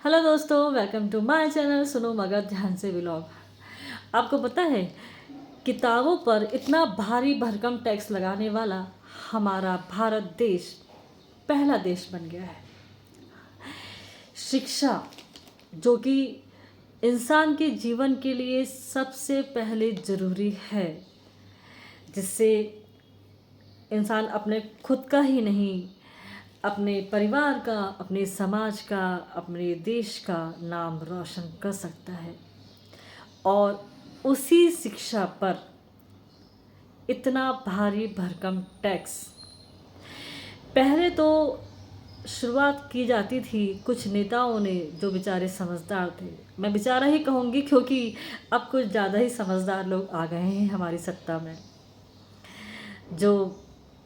Hello दोस्तों, welcome to my channel सुनो मगर ध्यान से व्लॉग। आपको पता है, किताबों पर इतना भारी भरकम टैक्स लगाने वाला हमारा भारत देश पहला देश बन गया है। शिक्षा, जो कि इंसान के जीवन के लिए सबसे पहले ज़रूरी है, जिससे इंसान अपने खुद का ही नहीं, अपने परिवार का, अपने समाज का, अपने देश का नाम रोशन कर सकता है। और उसी शिक्षा पर इतना भारी भरकम टैक्स पहले तो शुरुआत की जाती थी कुछ नेताओं ने, जो बेचारे समझदार थे। मैं बेचारा ही कहूँगी क्योंकि अब कुछ ज़्यादा ही समझदार लोग आ गए हैं हमारी सत्ता में, जो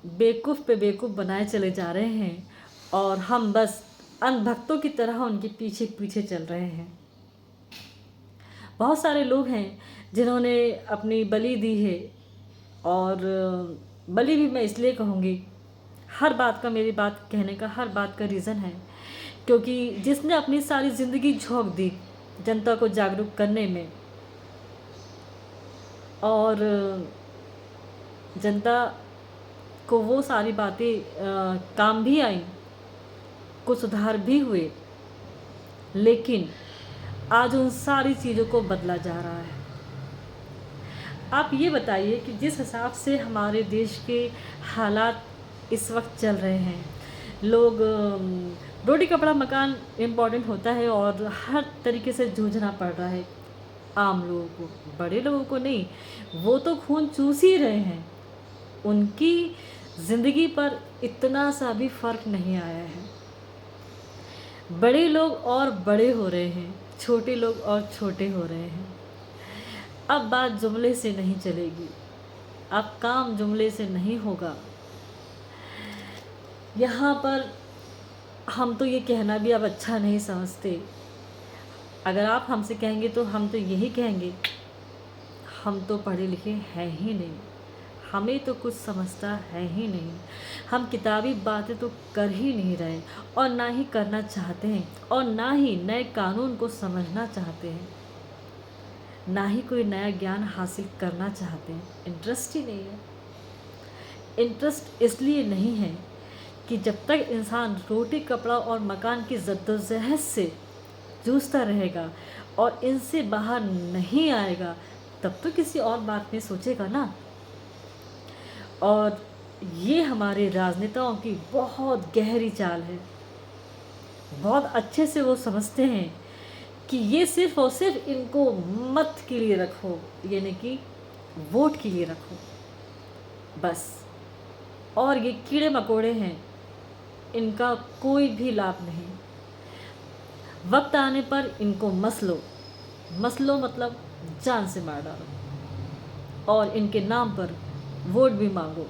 बेवकूफ़ पे बेवकूफ़ बनाए चले जा रहे हैं और हम बस अंधभक्तों की तरह उनके पीछे पीछे चल रहे हैं। बहुत सारे लोग हैं जिन्होंने अपनी बलि दी है, और बलि भी मैं इसलिए कहूँगी, हर बात का, मेरी बात कहने का हर बात का रीज़न है, क्योंकि जिसने अपनी सारी ज़िंदगी झोंक दी जनता को जागरूक करने में, और जनता को वो सारी बातें काम भी आई, कुछ सुधार भी हुए, लेकिन आज उन सारी चीज़ों को बदला जा रहा है। आप ये बताइए कि जिस हिसाब से हमारे देश के हालात इस वक्त चल रहे हैं, लोग रोटी कपड़ा मकान इम्पॉर्टेंट होता है और हर तरीके से जूझना पड़ रहा है आम लोगों को, बड़े लोगों को नहीं। वो तो खून चूस ही रहे हैं, उनकी ज़िंदगी पर इतना सा भी फ़र्क नहीं आया है। बड़े लोग और बड़े हो रहे हैं, छोटे लोग और छोटे हो रहे हैं। अब बात जुमले से नहीं चलेगी, अब काम जुमले से नहीं होगा। यहाँ पर हम तो ये कहना भी अब अच्छा नहीं समझते। अगर आप हमसे कहेंगे तो हम तो यही कहेंगे, हम तो पढ़े लिखे हैं ही नहीं, हमें तो कुछ समझता है ही नहीं, हम किताबी बातें तो कर ही नहीं रहे, और ना ही करना चाहते हैं, और ना ही नए कानून को समझना चाहते हैं, ना ही कोई नया ज्ञान हासिल करना चाहते हैं। इंटरेस्ट ही नहीं है। इंटरेस्ट इसलिए नहीं है कि जब तक इंसान रोटी कपड़ा और मकान की जद्दोजहद से जूझता रहेगा और इनसे बाहर नहीं आएगा, तब तो किसी और बात में सोचेगा ना। और ये हमारे राजनेताओं की बहुत गहरी चाल है। बहुत अच्छे से वो समझते हैं कि ये सिर्फ और सिर्फ इनको मत के लिए रखो, यानी कि वोट के लिए रखो बस। और ये कीड़े मकोड़े हैं, इनका कोई भी लाभ नहीं। वक्त आने पर इनको मसलो मतलब जान से मार डालो, और इनके नाम पर वोट भी मांगो।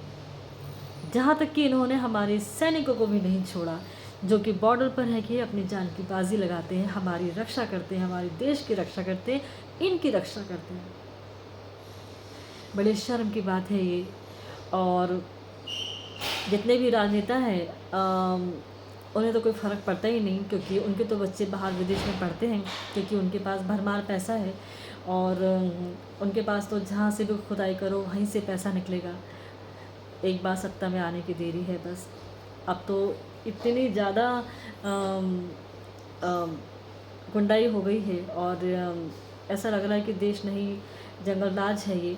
जहाँ तक कि इन्होंने हमारे सैनिकों को भी नहीं छोड़ा, जो कि बॉर्डर पर है कि अपनी जान की बाजी लगाते हैं, हमारी रक्षा करते हैं, हमारे देश की रक्षा करते हैं, इनकी रक्षा करते हैं। बड़े शर्म की बात है ये। और जितने भी राजनेता हैं, उन्हें तो कोई फ़र्क पड़ता ही नहीं, क्योंकि उनके तो बच्चे बाहर विदेश में पढ़ते हैं, क्योंकि उनके पास भरमार पैसा है, और उनके पास तो जहाँ से भी खुदाई करो वहीं से पैसा निकलेगा। एक बार सत्ता में आने की देरी है बस। अब तो इतनी ज़्यादा गुंडाई हो गई है, और ऐसा लग रहा है कि देश नहीं जंगल राज है ये।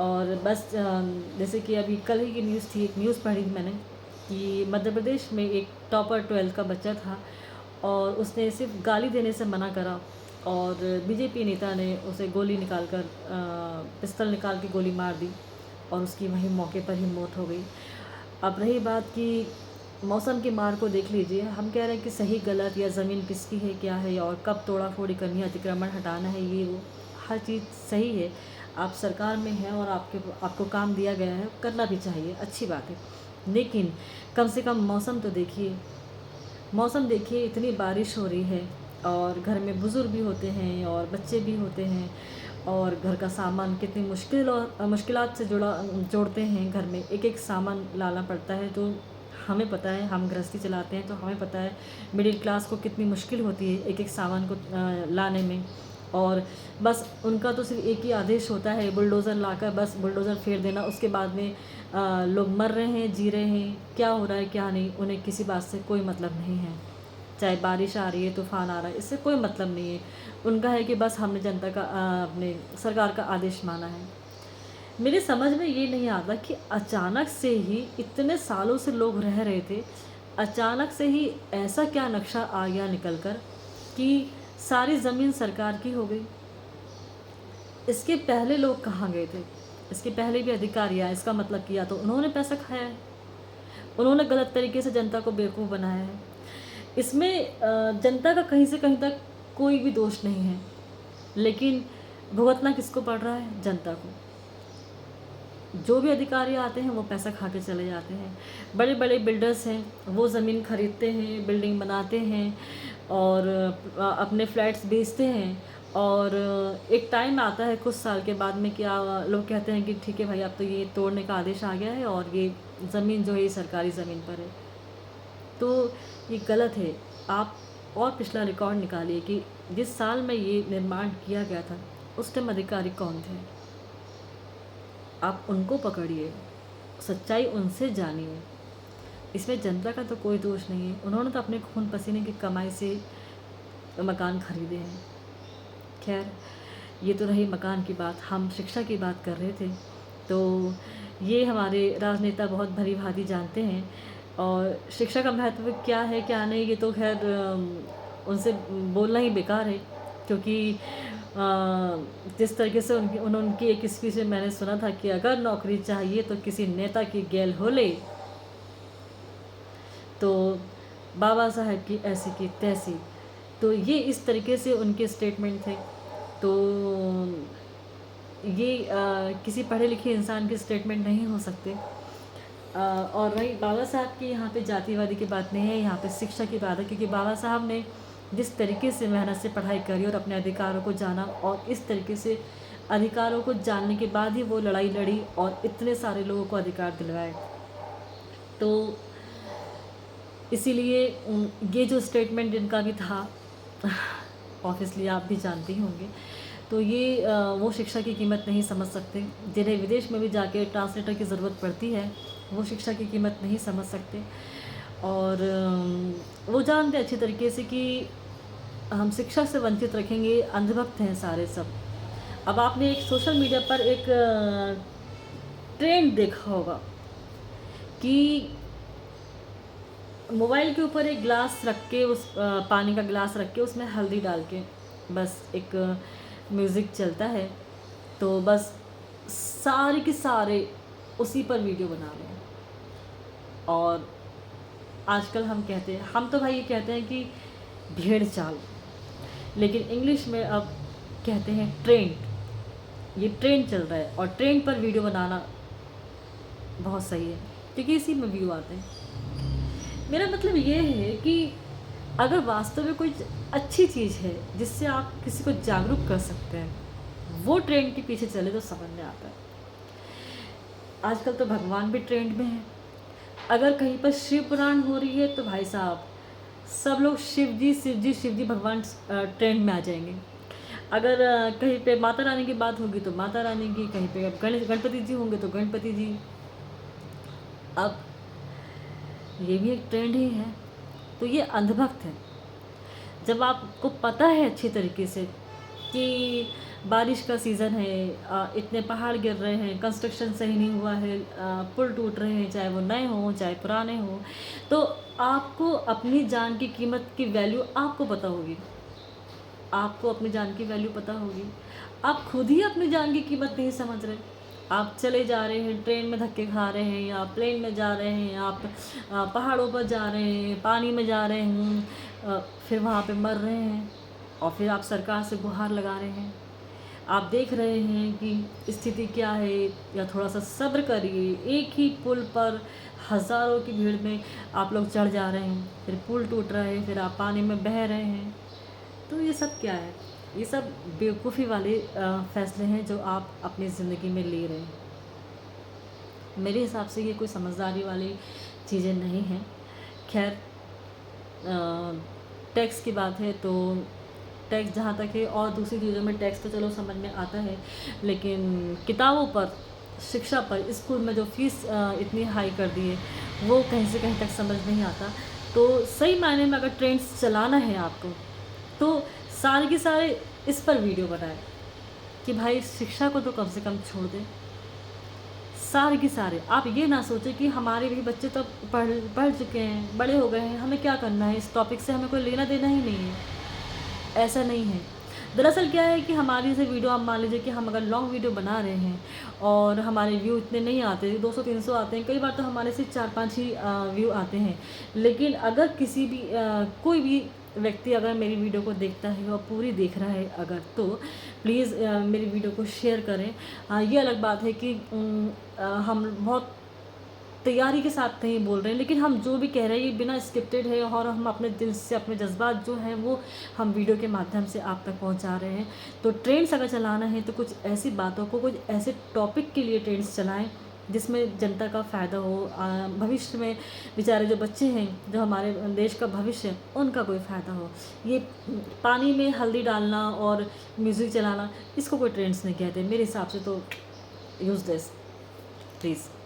और बस जैसे कि अभी कल ही की न्यूज़ थी, एक न्यूज़ पढ़ी थी मैंने कि मध्य प्रदेश में एक टॉपर 12th का बच्चा था, और उसने सिर्फ गाली देने से मना करा, और बीजेपी नेता ने उसे गोली निकाल कर, पिस्तौल निकाल के गोली मार दी, और उसकी वहीं मौके पर ही मौत हो गई। अब रही बात कि मौसम की मार को देख लीजिए, हम कह रहे हैं कि सही गलत या ज़मीन किसकी है क्या है, और कब तोड़ा फोड़ी करनी है, अतिक्रमण हटाना है, ये वो हर चीज़ सही है। आप सरकार में हैं और आपको काम दिया गया है, करना भी चाहिए, अच्छी बात है। लेकिन कम से कम मौसम तो देखिए, मौसम देखिए, इतनी बारिश हो रही है, और घर में बुज़ुर्ग भी होते हैं और बच्चे भी होते हैं, और घर का सामान कितनी मुश्किलात से जोड़ते हैं। घर में एक एक सामान लाना पड़ता है, तो हमें पता है, हम गृहस्थी चलाते हैं तो हमें पता है मिडिल क्लास को कितनी मुश्किल होती है एक एक सामान को लाने में। और बस उनका तो सिर्फ एक ही आदेश होता है, बुलडोज़र लाकर बस बुलडोज़र फेर देना। उसके बाद में लोग मर रहे हैं, जी रहे हैं, क्या हो रहा है क्या नहीं, उन्हें किसी बात से कोई मतलब नहीं है। चाहे बारिश आ रही है, तूफ़ान आ रहा है, इससे कोई मतलब नहीं है। उनका है कि बस हमने जनता का अपने सरकार का आदेश माना है। मेरे समझ में ये नहीं आता कि अचानक से ही, इतने सालों से लोग रह रहे थे, अचानक से ही ऐसा क्या नक्शा आ गया निकल कर कि सारी ज़मीन सरकार की हो गई। इसके पहले लोग कहाँ गए थे? इसके पहले भी अधिकारी आए, इसका मतलब किया तो उन्होंने पैसा खाया है, उन्होंने गलत तरीके से जनता को बेवकूफ़ बनाया है। इसमें जनता का कहीं से कहीं तक कोई भी दोष नहीं है, लेकिन भुगतना किसको पड़ रहा है? जनता को। जो भी अधिकारी आते हैं वो पैसा खा के चले जाते हैं। बड़े बड़े बिल्डर्स हैं, वो ज़मीन खरीदते हैं, बिल्डिंग बनाते हैं और अपने फ्लैट्स बेचते हैं। और एक टाइम आता है कुछ साल के बाद में, क्या लोग कहते हैं कि ठीक है भाई, अब तो ये तोड़ने का आदेश आ गया है और ये ज़मीन जो है ये सरकारी ज़मीन पर है। तो ये गलत है। आप और पिछला रिकॉर्ड निकालिए कि जिस साल में ये निर्माण किया गया था उस टाइम अधिकारी कौन थे। आप उनको पकड़िए, सच्चाई उनसे जानिए। इसमें जनता का तो कोई दोष नहीं है, उन्होंने तो अपने खून पसीने की कमाई से मकान खरीदे हैं। खैर, ये तो रही मकान की बात। हम शिक्षा की बात कर रहे थे, तो ये हमारे राजनेता बहुत भली भांति जानते हैं। और शिक्षा का महत्व क्या है क्या नहीं, ये तो खैर उनसे बोलना ही बेकार है, क्योंकि जिस तरीके से उनकी एक स्पीच में मैंने सुना था कि अगर नौकरी चाहिए तो किसी नेता की गैल हो ले, तो बाबा साहब की ऐसी की तैसी। तो ये इस तरीके से उनके स्टेटमेंट थे। तो ये किसी पढ़े लिखे इंसान के स्टेटमेंट नहीं हो सकते। और रही बाबा साहब की, यहाँ पे जातिवादी की बात नहीं है, यहाँ पे शिक्षा की बात है। क्योंकि बाबा साहब ने जिस तरीके से मेहनत से पढ़ाई करी और अपने अधिकारों को जाना, और इस तरीके से अधिकारों को जानने के बाद ही वो लड़ाई लड़ी और इतने सारे लोगों को अधिकार दिलवाए। तो इसीलिए ये जो स्टेटमेंट इनका भी था ऑब्वियसली आप भी जानते ही होंगे। तो ये वो शिक्षा की कीमत नहीं समझ सकते। जिन्हें विदेश में भी जाके ट्रांसलेटर की ज़रूरत पड़ती है, वो शिक्षा की कीमत नहीं समझ सकते। और वो जानते अच्छी तरीके से कि हम शिक्षा से वंचित रखेंगे, अंधभक्त हैं सारे सब। अब आपने एक सोशल मीडिया पर एक ट्रेंड देखा होगा कि मोबाइल के ऊपर एक ग्लास रख के, उस पानी का ग्लास रख के उसमें हल्दी डाल के बस एक म्यूज़िक चलता है, तो बस सारे के सारे उसी पर वीडियो बना रहे हैं। और आजकल हम कहते हैं, हम तो भाई ये कहते हैं कि भेड़ चाल, लेकिन इंग्लिश में अब कहते हैं ट्रेंड। ये ट्रेंड चल रहा है और ट्रेंड पर वीडियो बनाना बहुत सही है, क्योंकि इसी में व्यू आते हैं। मेरा मतलब ये है कि अगर वास्तव में कोई अच्छी चीज़ है जिससे आप किसी को जागरूक कर सकते हैं, वो ट्रेंड के पीछे चले तो समझ में आता है। आजकल तो भगवान भी ट्रेंड में है। अगर कहीं पर शिव पुराण हो रही है तो भाई साहब सब लोग शिव जी शिव जी शिव जी भगवान ट्रेंड में आ जाएंगे। अगर कहीं पे माता रानी की बात होगी तो माता रानी की, कहीं पे गणपति जी होंगे तो गणपति जी। अब ये भी एक ट्रेंड ही है। तो ये अंधभक्त है। जब आपको पता है अच्छी तरीके से कि बारिश का सीज़न है, इतने पहाड़ गिर रहे हैं, कंस्ट्रक्शन सही नहीं हुआ है, पुल टूट रहे हैं, चाहे वो नए हों चाहे पुराने हों, तो आपको अपनी जान की कीमत की वैल्यू आपको पता होगी। आपको अपनी जान की वैल्यू पता होगी। आप खुद ही अपनी जान की कीमत नहीं समझ रहे। आप चले जा रहे हैं, ट्रेन में धक्के खा रहे हैं, या प्लेन में जा रहे हैं, आप पहाड़ों पर जा रहे हैं, पानी में जा रहे हैं, फिर वहाँ पे मर रहे हैं, और फिर आप सरकार से गुहार लगा रहे हैं। आप देख रहे हैं कि स्थिति क्या है, या थोड़ा सा सब्र करिए। एक ही पुल पर हज़ारों की भीड़ में आप लोग चढ़ जा रहे हैं, फिर पुल टूट रहा है, फिर आप पानी में बह रहे हैं। तो ये सब क्या है? ये सब बेवकूफ़ी वाले फ़ैसले हैं जो आप अपनी ज़िंदगी में ले रहे हैं। मेरे हिसाब से ये कोई समझदारी वाली चीज़ें नहीं हैं। खैर, टैक्स की बात है तो टैक्स जहाँ तक है, और दूसरी चीज़ों में टैक्स तो चलो समझ में आता है, लेकिन किताबों पर, शिक्षा पर स्कूल में जो फ़ीस इतनी हाई कर दी है, वो कहीं से कहीं तक समझ नहीं आता। तो सही मायने में अगर ट्रेंड्स चलाना है आपको, तो सारे के सारे इस पर वीडियो बनाएं कि भाई शिक्षा को तो कम से कम छोड़ दें। सारे के सारे आप ये ना सोचें कि हमारे भी बच्चे तो पढ़ पढ़ चुके हैं, बड़े हो गए हैं, हमें क्या करना है, इस टॉपिक से हमें कोई लेना देना ही नहीं है। ऐसा नहीं है। दरअसल क्या है कि हमारी जैसे वीडियो, आप मान लीजिए कि हम अगर लॉन्ग वीडियो बना रहे हैं और हमारे व्यू इतने नहीं आते, 200-300 आते हैं, कई बार तो हमारे सिर्फ 4-5 ही व्यू आते हैं। लेकिन अगर किसी भी कोई भी व्यक्ति अगर मेरी वीडियो को देखता है और पूरी देख रहा है अगर, तो प्लीज़ मेरी वीडियो को शेयर करें। ये अलग बात है कि हम बहुत तैयारी के साथ नहीं बोल रहे हैं, लेकिन हम जो भी कह रहे हैं ये बिना स्क्रिप्टेड है, और हम अपने दिल से, अपने जज्बात जो हैं वो हम वीडियो के माध्यम से आप तक पहुंचा रहे हैं। तो ट्रेंड्स अगर चलाना है तो कुछ ऐसी बातों को, कुछ ऐसे टॉपिक के लिए ट्रेंड्स चलाएं जिसमें जनता का फ़ायदा हो। भविष्य में बेचारे जो बच्चे हैं, जो हमारे देश का भविष्य है, उनका कोई फ़ायदा हो। ये पानी में हल्दी डालना और म्यूज़िक चलाना, इसको कोई ट्रेंड्स नहीं कहते मेरे हिसाब से। तो यूज़ दिस प्लीज़।